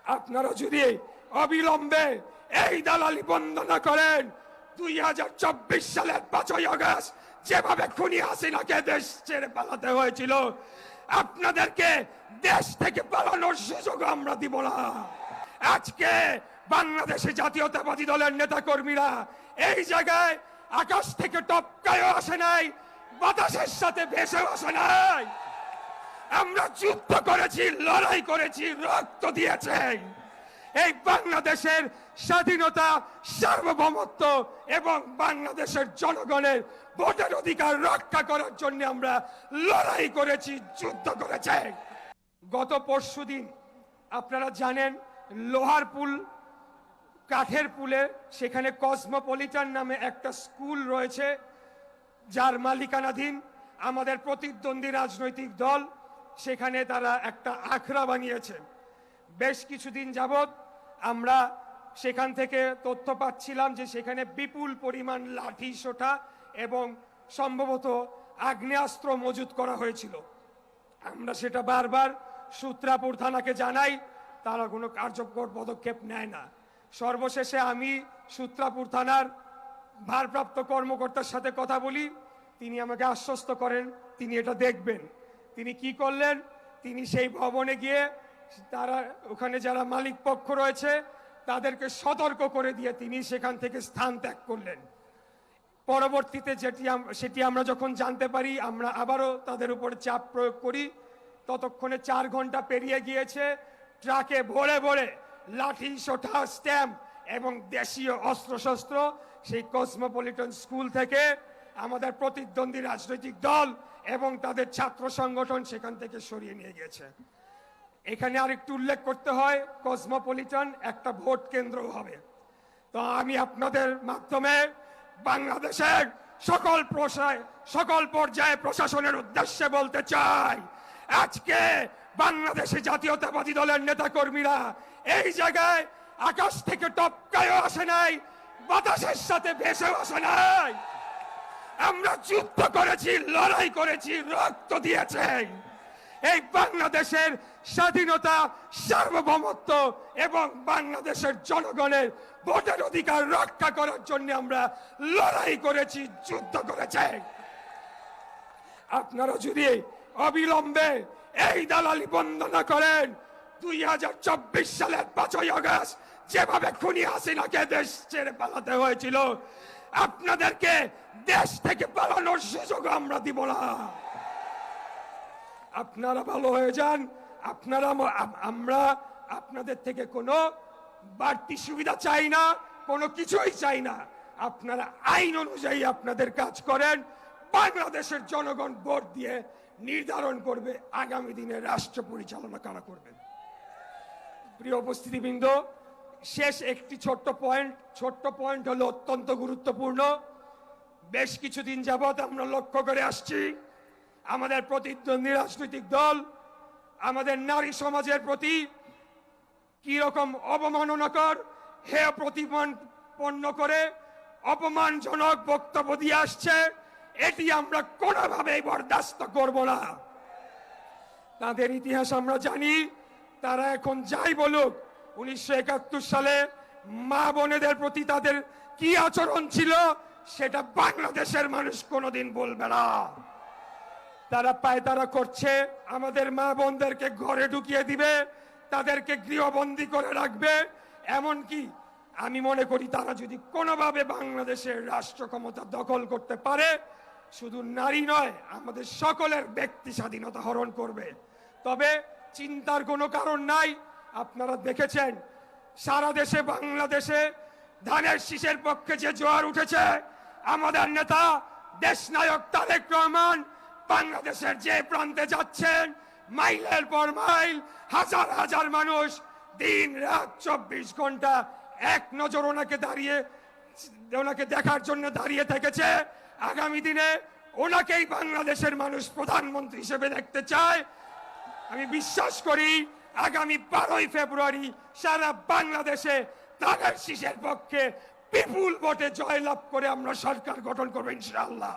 আপনারা যদি অবিলম্বে এই দালালি বন্ধ না করেন, 2024 সালের 5ই আগস্ট যেভাবে খুনি হাসিনাকে দেশ ছেড়ে পালাতে হয়েছিল, আপনাদেরকে দেশ থেকে পালানোর সুযোগ আমরা দিব না। আজকে বাংলাদেশে জাতীয়তাবাদী দলের নেতা কর্মীরা এই জায়গায় আকাশ থেকে টপকায়ও আসে নাই, বাতাসের সাথে ভেসেও আসে নাই। আমরা যুদ্ধ করেছি, লড়াই করেছি, রক্ত দিয়েছি। এই বাংলাদেশের স্বাধীনতা, সার্বভৌমত্ব এবং বাংলাদেশের জনগণের ভোটের অধিকার রক্ষা করার জন্য আমরা লড়াই করেছি, যুদ্ধ করেছি। গত পরশুদিন আপনারা জানেন, লোহার পুল, কাঠের পুলে, সেখানে কসমোপলিটান নামে একটা স্কুল রয়েছে, যার মালিকানাধীন আমাদের প্রতিদ্বন্দ্বী রাজনৈতিক দল। সেখানে তারা একটা আখড়া বানিয়েছে। বেশ কিছুদিন যাবৎ আমরা সেখান থেকে তথ্য পাচ্ছিলাম যে সেখানে বিপুল পরিমাণ লাঠি সোঁটা এবং সম্ভবত আগ্নেয়াস্ত্র মজুত করা হয়েছিল। আমরা সেটা বারবার সূত্রাপুর থানাকে জানাই, তারা কোনো কার্যকর পদক্ষেপ নেয় না। সর্বশেষে আমি সূত্রাপুর থানার ভারপ্রাপ্ত কর্মকর্তার সাথে কথা বলি, তিনি আমাকে আশ্বস্ত করেন তিনি এটা দেখবেন। তিনি কি করলেন, তিনি সেই ভবনে গিয়ে তারা ওখানে যারা মালিক পক্ষ রয়েছে তাদেরকে সতর্ক করে দিয়ে তিনি সেখান থেকে স্থান ত্যাগ করলেন। পরবর্তীতে সেটি আমরা যখন জানতে পারি, আমরা আবারও তাদের উপরে চাপ প্রয়োগ করি। ততক্ষণে 4 ঘন্টা পেরিয়ে গিয়েছে। ট্রাকে ভরে ভরে লাঠি সোঁটা, স্ট্যাম্প এবং দেশীয় অস্ত্রশস্ত্র সেই কসমোপলিটন স্কুল থেকে আমাদের প্রতিদ্বন্দ্বী রাজনৈতিক দল এবং তাদের ছাত্র সংগঠন সেখান থেকে সরিয়ে নিয়ে গেছে। এখানে আরেকটু উল্লেখ করতে হয়, কসমোপলিটন একটা ভোট কেন্দ্র হবে। তো আমি আপনাদের মাধ্যমে বাংলাদেশের সকল পর্যায়ে প্রশাসনের উদ্দেশ্যে বলতে চাই, আজকে বাংলাদেশে জাতীয়তাবাদী দলের নেতা কর্মীরা এই জায়গায় আকাশ থেকে টপকায়ও আসে নাই, বাতাসের সাথে ভেসেও আসে নাই। আমরা যুদ্ধ করেছি, লড়াই করেছি, রক্ত দিয়েছি। এই বাংলাদেশের স্বাধীনতা, সার্বভৌমত্ব এবং বাংলাদেশের জনগণের ভোটের অধিকার রক্ষা করার জন্য আমরা লড়াই করেছি, যুদ্ধ করেছি। আপনারা যদি অবিলম্বে এই দালালি বন্ধ না করেন, 2024 সালের 5ই আগস্ট যেভাবে খুনি হাসিনাকে দেশ ছেড়ে পালাতে হয়েছিল, আপনাদেরকে দেশ থেকে পালানোর সুযোগ আমরা দিব না। আপনারা ভালো হয়ে যান। আমরা আপনাদের থেকে কোনো বাড়তি সুবিধা চাই না, কোনো কিছুই চাই না। আপনারা আইন অনুযায়ী আপনাদের কাজ করেন। বাংলাদেশের জনগণ ভোট দিয়ে নির্ধারণ করবে আগামী দিনে রাষ্ট্র পরিচালনা কারা করবেন। প্রিয় উপস্থিতিবৃন্দ, শেষ একটি ছোট্ট পয়েন্ট হলো অত্যন্ত গুরুত্বপূর্ণ। বেশ কিছুদিন যাবৎ আমরা লক্ষ্য করে আসছি, আমাদের প্রতিদ্বন্দ্বী রাজনৈতিক দল আমাদের নারী সমাজের প্রতি কি রকম অবমাননাকর, হেয় প্রতিপন্ন করে অপমানজনক বক্তব্য দিয়ে আসছে। এটি আমরা কোনোভাবেই বরদাস্ত করব না। তাদের ইতিহাস আমরা জানি। তারা এখন যাই বলুক, 1971 সালে মা বোনেদের প্রতি তাদের কি আচরণ ছিল সেটা বাংলাদেশের মানুষ কোনোদিন বলবে না। তারা পায়তারা করছে, আমাদের মা বোনদেরকে ঘরে ঢুকিয়ে দিবে, তাদেরকে গৃহবন্দী করে রাখবে। এমনকি আমি মনে করি তারা যদি কোনোভাবে বাংলাদেশের রাষ্ট্র ক্ষমতা দখল করতে পারে, শুধু নারী নয়, আমাদের সকলের ব্যক্তি স্বাধীনতা হরণ করবে। তবে চিন্তার কোনো কারণ নাই। আপনারা দেখেছেন সারা দেশে, বাংলাদেশে ধানের শীষের পক্ষে যে জোয়ার উঠেছে, আমাদের নেতা দেশনায়ক তারেক রহমান বাংলাদেশের যে প্রান্তে যাচ্ছেন, মাইলের পর মাইল হাজার হাজার মানুষ দিন রাত 24 ঘন্টা এক নজর ওনাকে দেখার জন্য দাঁড়িয়ে থেকেছে। আগামী দিনে ওনাকেই বাংলাদেশের মানুষ প্রধানমন্ত্রী হিসেবে দেখতে চায়। আমি বিশ্বাস করি আগামী 12ই ফেব্রুয়ারি সারা বাংলাদেশে ধানের শীষের পক্ষে বিপুল ভোটে জয়লাভ করে আমরা সরকার গঠন করবো ইনশাআল্লাহ।